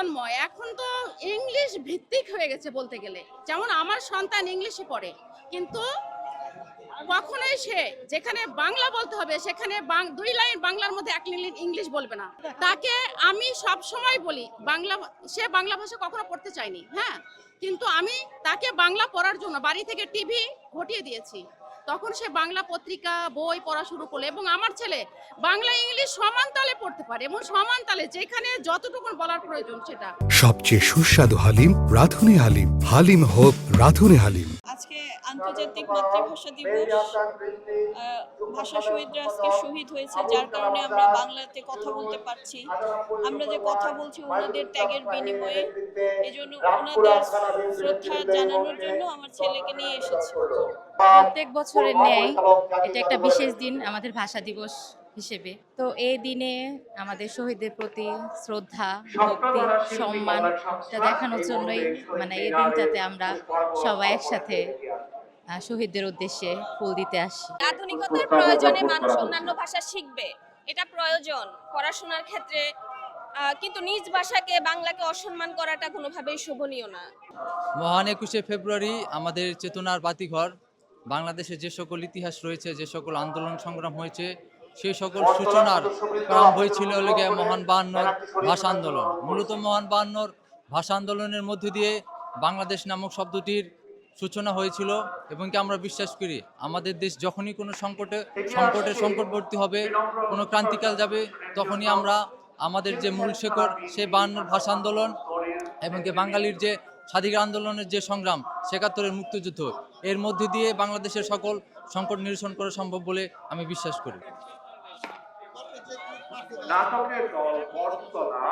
প্রজন্ম এখন তো ইংলিশ ভিত্তিক হয়ে গেছে বলতে গেলে। যেমন আমার সন্তান ইংলিশে পড়ে, কিন্তু কখনোই সে যেখানে বাংলা বলতে হবে সেখানে দুই লাইন বাংলার মধ্যে এক লাইন ইংলিশ বলবে না। তাকে আমি সব সময় বলি বাংলা, সে বাংলা ভাষা কখনো পড়তে চায়নি, হ্যাঁ, কিন্তু আমি তাকে বাংলা পড়ার জন্য বাড়ি থেকে টিভি ঘটিয়ে দিয়েছি। তখন সে বাংলা পত্রিকা বই পড়া শুরু করলো, এবং আমার ছেলে বাংলা ইংলিশ সমান তালে পড়তে পারে, এবং সমান তালে যেখানে যতটুকু বলার প্রয়োজন সেটা। সবচেয়ে সুস্বাদু হালিম রাধুনী হালিম। হালিম হোপ রাধুনী হালিম। আজকে আন্তর্জাতিক মাতৃভাষা দিবস। ভাষা শহীদরা আজকে শহীদ হয়েছে, যার কারণে আমরা বাংলাতে কথা বলতে পারছি। আমরা যে কথা বলছি ওনাদের ত্যাগের বিনিময়ে, এজন্য ওনাদের শ্রদ্ধা জানানোর জন্য আমার ছেলেকে নিয়ে এসেছি। প্রত্যেক বছরের ন্যায় এটা একটা বিশেষ দিন আমাদের ভাষা দিবস হিসেবে। তো এই দিনে আমাদের শহীদদের প্রতি শ্রদ্ধা, ভক্তি, সম্মানটা দেখানোর জন্যই মানে এই দিনটাতে আমরা সবাই একসাথে শহীদদের উদ্দেশ্যে ফুল দিতে আসি। আধুনিকতার প্রয়োজনে মানুষ অন্যান্য ভাষা শিখবে, এটা প্রয়োজন পড়াশোনার ক্ষেত্রে, কিন্তু নিজ ভাষাকে বাংলাকে অসম্মান করাটা কোনোভাবেই শোভনীয় না। মহান 21শে ফেব্রুয়ারি আমাদের চেতনার বাতিঘর। বাংলাদেশে যে সকল ইতিহাস রয়েছে, যে সকল আন্দোলন সংগ্রাম হয়েছে, সেই সকল সূচনার প্রারম্ভ হয়েছিল মহান 52 ভাষা আন্দোলন। মূলত মহান 52 ভাষা আন্দোলনের মধ্যে দিয়ে বাংলাদেশ নামক শব্দটির সূচনা হয়েছিল, এবং কি আমরা বিশ্বাস করি আমাদের দেশ যখনই কোনো সংকটবর্তী হবে, কোনো ক্রান্তিকাল যাবে, তখনই আমরা আমাদের যে মূল শেকড় সেই 52 ভাষা আন্দোলন এবং কি বাঙালির যে স্বাধিকার আন্দোলনের যে সংগ্রাম, ৭১-এর মুক্তিযুদ্ধ, এর মধ্যে দিয়ে বাংলাদেশের সকল সংকট নিরসন করা সম্ভব বলে আমি বিশ্বাস করি। নাটকের দল বটতলা